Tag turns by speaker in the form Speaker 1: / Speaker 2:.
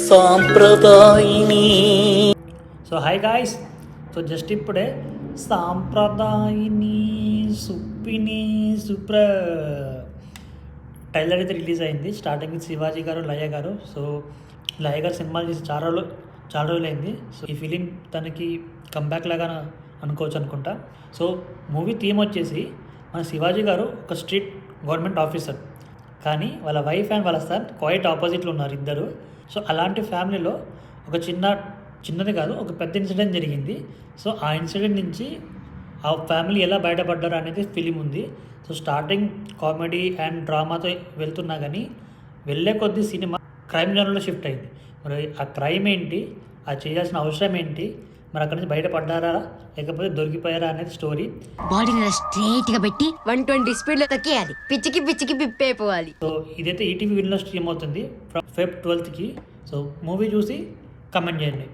Speaker 1: సాంప్రదాయిని.
Speaker 2: So hi guys, so just ఇప్పుడే Sampradayini Suppini trailer అయితే release అయింది. స్టార్టింగ్ శివాజీ గారు, లయ గారు. సో లయ గారు సినిమాలు చేసి చాలా రోజులైంది. సో ఈ ఫిలిం తనకి కంబ్యాక్ లాగా అనుకోవచ్చు అనుకుంటా. సో మూవీ థీమ్ వచ్చేసి మన శివాజీ గారు ఒక స్ట్రిక్ట్ గవర్నమెంట్ ఆఫీసర్, కానీ వాళ్ళ వైఫ్ అండ్ వాళ్ళ సన్ క్వైట్ ఆపోజిట్లో ఉన్నారు ఇద్దరు. సో అలాంటి ఫ్యామిలీలో ఒక చిన్నది కాదు, ఒక పెద్ద ఇన్సిడెంట్ జరిగింది. సో ఆ ఇన్సిడెంట్ నుంచి ఆ ఫ్యామిలీ ఎలా బయటపడ్డారు అనేది ఫిలిం ఉంది. సో స్టార్టింగ్ కామెడీ అండ్ డ్రామాతో వెళ్తున్నా కానీ వెళ్ళే కొద్దీ సినిమా క్రైమ్ జోన్లో షిఫ్ట్ అయింది. మరి ఆ క్రైమ్ ఏంటి, అది చేయాల్సిన అవసరం ఏంటి, మరి అక్కడి నుంచి బయటపడ్డారా లేకపోతే దొరికిపోయారా అనేది స్టోరీ.
Speaker 3: బాడీని స్ట్రైట్ గా పెట్టి 120 స్పీడ్ లో తొక్కేయాలి, పిచ్చికి పిప్పైపోవాలి.
Speaker 2: సో ఇదైతే ఈటీవీ విన్లో స్ట్రీమ్ అవుతుంది Feb 12కి. సో మూవీ చూసి కమెంట్ చేయండి.